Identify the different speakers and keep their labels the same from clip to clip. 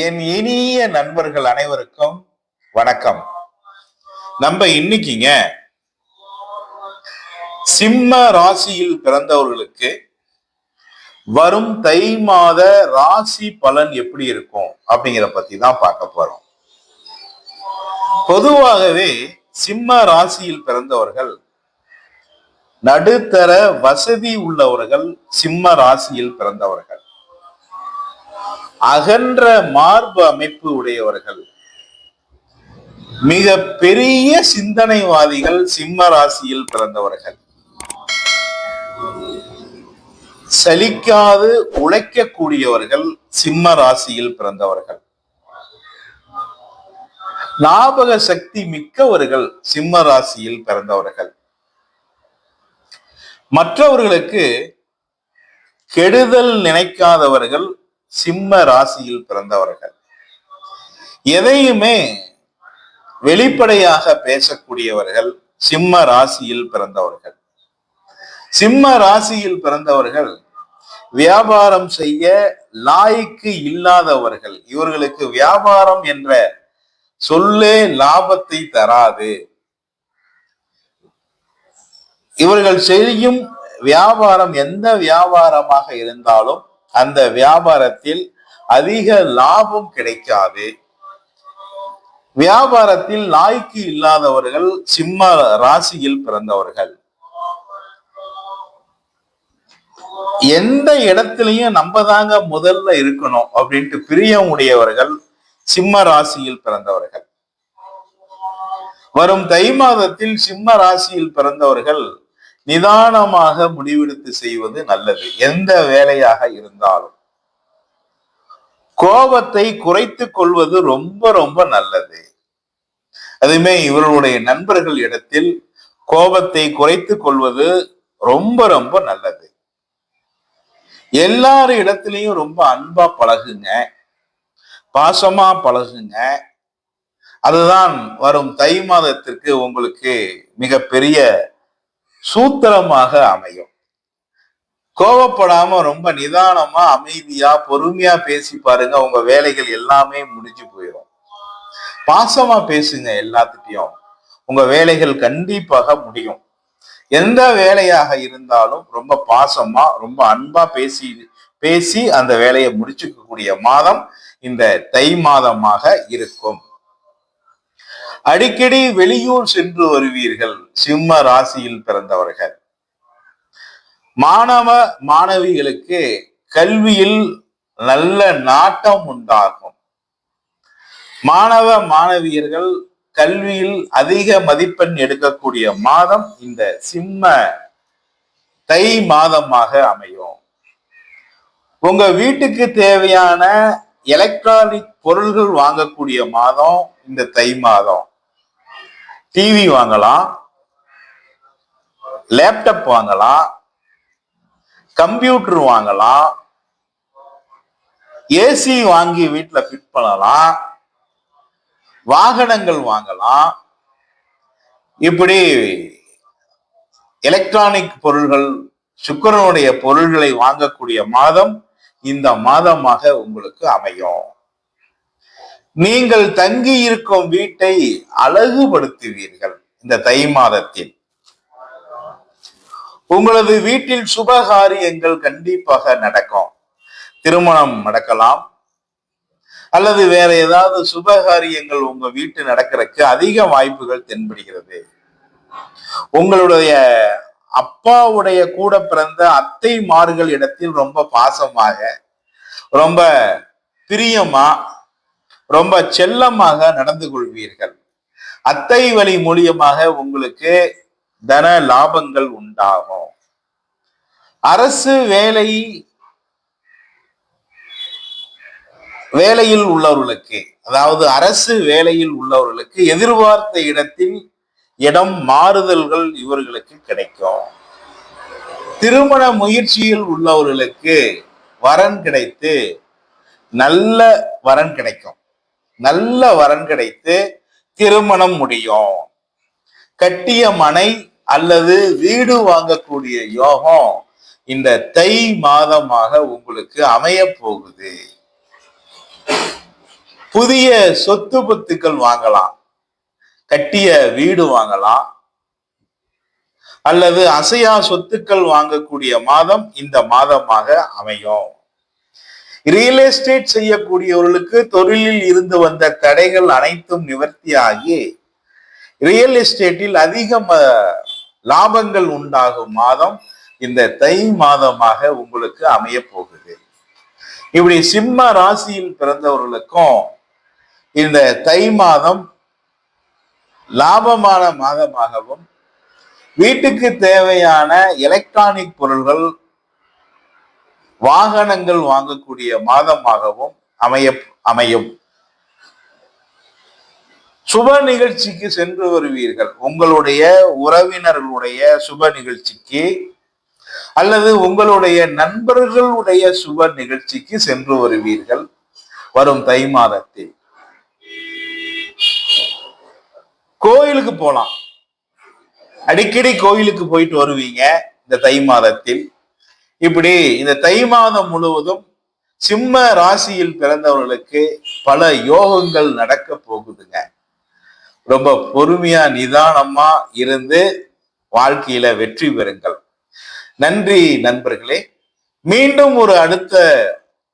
Speaker 1: என் இனிய நண்பர்கள் அனைவருக்கும் வணக்கம். நம்ம இன்னைக்குங்க சிம்ம ராசியில் பிறந்தவர்களுக்கு வரும் தை மாத ராசி பலன் எப்படி இருக்கும் அப்படிங்கிற பத்தி தான் பார்க்க போறோம். பொதுவாகவே சிம்ம ராசியில் பிறந்தவர்கள் நடுத்தர வசதி உள்ளவர்கள். சிம்ம ராசியில் பிறந்தவர்கள் அகன்ற மார்பு அமைப்பு உடையவர்கள், மிக பெரிய சிந்தனைவாதிகள். சிம்ம ராசியில் பிறந்தவர்கள் சலிக்காது உழைக்கக்கூடியவர்கள். சிம்ம ராசியில் பிறந்தவர்கள் ஞாபக சக்தி மிக்கவர்கள். சிம்ம ராசியில் பிறந்தவர்கள் மற்றவர்களுக்கு கெடுதல் நினைக்காதவர்கள். சிம்ம ராசியில் பிறந்தவர்கள் எதையுமே வெளிப்படையாக பேசக்கூடியவர்கள். சிம்ம ராசியில் பிறந்தவர்கள் சிம்ம ராசியில் பிறந்தவர்கள் வியாபாரம் செய்ய லாய்க்கு இல்லாதவர்கள். இவர்களுக்கு வியாபாரம் என்ற சொல்லே லாபத்தை தராது. இவர்கள் செய்யும் வியாபாரம் எந்த வியாபாரமாக இருந்தாலும் அந்த வியாபாரத்தில் அதிக லாபம் கிடைக்காது. வியாபாரத்தில் லாய்க்கு இல்லாதவர்கள் சிம்ம ராசியில் பிறந்தவர்கள். எந்த இடத்திலையும் நம்ம தாங்க முதல்ல இருக்கணும் அப்படின்ட்டு பிரியம் உடையவர்கள். சிம்ம ராசியில் பிறந்தவர்கள் வரும் தை மாதத்தில் சிம்ம ராசியில் பிறந்தவர்கள் நிதானமாக முடிவெடுத்து செய்வது நல்லது. எந்த வேலையாக இருந்தாலும் கோபத்தை குறைத்துக் கொள்வது ரொம்ப ரொம்ப நல்லது. அதுமே இவர்களுடைய நண்பர்கள் இடத்தில் கோபத்தை குறைத்துக் கொள்வது ரொம்ப ரொம்ப நல்லது. எல்லார் இடத்திலையும் ரொம்ப அன்பா பழகுங்க, பாசமா பழகுங்க. அதுதான் வரும் தை மாதத்திற்கு உங்களுக்கு மிகப்பெரிய சூத்திரமாக அமையும். கோபப்படாம ரொம்ப நிதானமா அமைதியா பொறுமையா பேசி பாருங்க, உங்க வேலைகள் எல்லாமே முடிஞ்சு போயிடும். பாசமா பேசுங்க, எல்லாத்துட்டையும் உங்க வேலைகள் கண்டிப்பாக முடியும். எந்த வேலையாக இருந்தாலும் ரொம்ப பாசமா ரொம்ப அன்பா பேசி அந்த வேலையை முடிச்சுக்கக்கூடிய மாதம் இந்த தை மாதமாக இருக்கும். அடிக்கடி வெளியூர் சென்று வருவீர்கள். சிம்ம ராசியில் பிறந்தவர்கள் மாணவ மாணவிகளுக்கு கல்வியில் நல்ல நாட்டம் உண்டாகும். மாணவ மாணவியர்கள் கல்வியில் அதிக மதிப்பெண் எடுக்கக்கூடிய மாதம் இந்த சிம்ம தை மாதமாக அமையும். உங்க வீட்டுக்கு தேவையான எலக்ட்ரானிக் பொருள்கள் வாங்கக்கூடிய மாதம் இந்த தை மாதம். டிவி வாங்கலாம், லேப்டாப் வாங்கலாம், கம்ப்யூட்டர் வாங்கலாம், ஏசி வாங்கி வீட்டுல ஃபிட் பண்ணலாம், வாகனங்கள் வாங்கலாம். இப்படி எலக்ட்ரானிக் பொருள்கள், சுக்கிரனுடைய பொருள்களை வாங்கக்கூடிய மாதம் இந்த மாதமாக உங்களுக்கு அமையும். நீங்கள் தங்கி இருக்கும் வீட்டை அழகுபடுத்துவீர்கள். இந்த தை மாதத்தில் உங்களது வீட்டில் சுபகாரியங்கள் கண்டிப்பாக நடக்கும். திருமணம் நடக்கலாம் அல்லது வேற ஏதாவது சுபகாரியங்கள் உங்க வீட்டு நடக்கிறதுக்கு அதிக வாய்ப்புகள் தென்படுகிறது. உங்களுடைய அப்பாவுடைய கூட பிறந்த அத்தைமார்கள் இடத்தில் ரொம்ப பாசமாக, ரொம்ப பிரியமா, ரொம்ப செல்லமாக நடந்து கொள்வீர்கள். அத்தை வழி மூலியமாக உங்களுக்கு தன லாபங்கள் உண்டாகும். அரசு வேலையில் உள்ளவர்களுக்கு, அதாவது அரசு வேலையில் உள்ளவர்களுக்கு எதிர்பார்த்த இடத்தில் இடம் மாறுதல்கள் இவர்களுக்கு கிடைக்கும். திருமண முயற்சியில் உள்ளவர்களுக்கு வரன் கிடைத்து நல்ல வரன் கிடைக்கும். நல்ல வரன் கிடைத்து திருமணம் முடியும். கட்டிய மனை அல்லது வீடு வாங்கக்கூடிய யோகம் இந்த தை மாதமாக உங்களுக்கு அமைய போகுது. புதிய சொத்து பத்துக்கள் வாங்கலாம், கட்டிய வீடு வாங்கலாம், அல்லது அசையா சொத்துக்கள் வாங்கக்கூடிய மாதம் இந்த மாதமாக அமையும். ரியல் எஸ்டேட் செய்யக்கூடியவர்களுக்கு தொழிலில் இருந்து வந்த தடைகள் அனைத்தும் நிவர்த்தியாகி ரியல் எஸ்டேட்டில் அதிக லாபங்கள் உண்டாகும் மாதம் இந்த தை மாதமாக உங்களுக்கு அமைய போகுது. இப்படி சிம்ம ராசியில் பிறந்தவர்களுக்கும் இந்த தை மாதம் லாபமான மாதமாகவும், வீட்டுக்கு தேவையான எலக்ட்ரானிக் பொருள்கள், வாகனங்கள் வாங்கக்கூடிய மாதமாகவும் அமையும். சுப நிகழ்ச்சிக்கு சென்று வருவீர்கள். உங்களுடைய உறவினர்களுடைய சுப நிகழ்ச்சிக்கு அல்லது உங்களுடைய நண்பர்களுடைய சுப நிகழ்ச்சிக்கு சென்று வருவீர்கள் வரும் தை மாதத்தில். கோயிலுக்கு போலாம், அடிக்கடி கோயிலுக்கு போயிட்டு வருவீங்க இந்த தை மாதத்தில். இப்படி இந்த தை மாதம் முழுவதும் சிம்ம ராசியில் பிறந்தவர்களுக்கு பல யோகங்கள் நடக்க போகுதுங்க. ரொம்ப பொறுமையா நிதானமா இருந்து வாழ்க்கையில வெற்றி பெறுங்கள். நன்றி நண்பர்களே. மீண்டும் ஒரு அடுத்த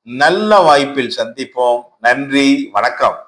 Speaker 1: நல்ல வாய்ப்பில் சந்திப்போம். நன்றி, வணக்கம்.